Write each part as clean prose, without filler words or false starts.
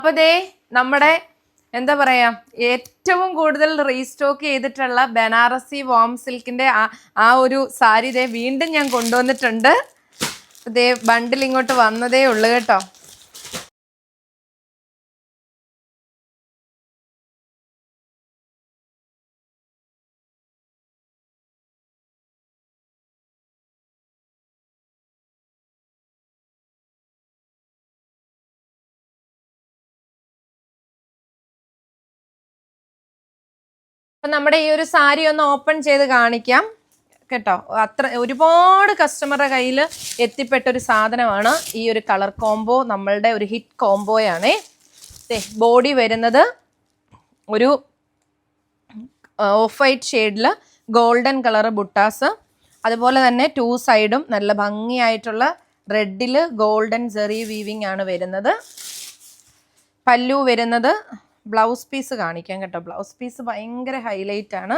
അപ്പോൾ ദേ നമ്മുടെ എന്താ പറയാ ഏറ്റവും കൂടുതൽ റീസ്റ്റോക്ക് ചെയ്തിട്ടുള്ള ബനാറസി വാം സിൽക്കിന്റെ ആ ഒരു സാരി ദേ വീണ്ടും ഞാൻ കൊണ്ടുവന്നിട്ടുണ്ട്. ദേ ബണ്ടിൽ ഇങ്ങോട്ട് വന്നതേ ഉള്ളൂ കേട്ടോ. അപ്പൊ നമ്മുടെ ഈ ഒരു സാരി ഒന്ന് ഓപ്പൺ ചെയ്ത് കാണിക്കാം കേട്ടോ. അത്ര ഒരുപാട് കസ്റ്റമറുടെ കയ്യിൽ എത്തിപ്പെട്ട ഒരു സാധനമാണ് ഈ ഒരു കളർ കോംബോ. നമ്മളുടെ ഒരു ഹിറ്റ് കോംബോയാണേ. ബോഡി വരുന്നത് ഒരു ഓഫ് വൈറ്റ് ഷെയ്ഡിൽ ഗോൾഡൻ കളർ ബുട്ടാസ്, അതുപോലെ തന്നെ 2 സൈഡും നല്ല ഭംഗിയായിട്ടുള്ള റെഡിൽ ഗോൾഡൻ ജെറി വീവിങ് ആണ് വരുന്നത്. പല്ലു വരുന്നത് ബ്ലൗസ് പീസ് കാണിക്കാം കേട്ടോ. ബ്ലൗസ് പീസ് ഭയങ്കര ഹൈലൈറ്റ് ആണ്.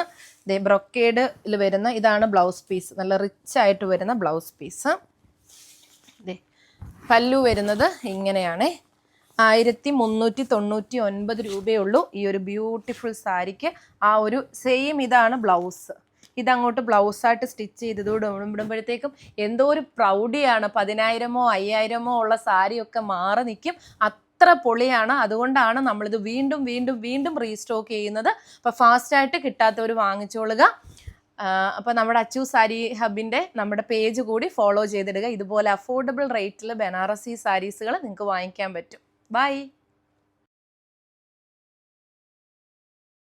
ദേ ബ്രൊക്കേഡിൽ വരുന്ന ഇതാണ് ബ്ലൗസ് പീസ്, നല്ല റിച്ച് ആയിട്ട് വരുന്ന ബ്ലൗസ് പീസ്. ദേ പല്ലു വരുന്നത് ഇങ്ങനെയാണ്. 1399 രൂപയേ ഉള്ളൂ ഈ ഒരു ബ്യൂട്ടിഫുൾ സാരിക്ക്. ആ ഒരു സെയിം ഇതാണ് ബ്ലൗസ്. ഇതങ്ങോട്ട് ബ്ലൗസായിട്ട് സ്റ്റിച്ച് ചെയ്തതോട് ഇടുമ്പോഴത്തേക്കും എന്തോ ഒരു പ്രൗഡിയാണ്. 10,000-ഓ 5,000-ഓ ഉള്ള സാരിയൊക്കെ മാറി നിൽക്കും. അത്ര പൊളിയാണ്. അതുകൊണ്ടാണ് നമ്മളിത് വീണ്ടും വീണ്ടും വീണ്ടും റീസ്റ്റോക്ക് ചെയ്യുന്നത്. അപ്പോൾ ഫാസ്റ്റായിട്ട് കിട്ടാത്തവർ വാങ്ങിച്ചോളുക. അപ്പോൾ നമ്മുടെ അച്ചു സാരി ഹബിൻ്റെ നമ്മുടെ പേജ് കൂടി ഫോളോ ചെയ്തിടുക. ഇതുപോലെ അഫോർഡബിൾ റേറ്റിൽ ബനാറസി സാരീസുകൾ നിങ്ങൾക്ക് വാങ്ങിക്കാൻ പറ്റും. ബൈ.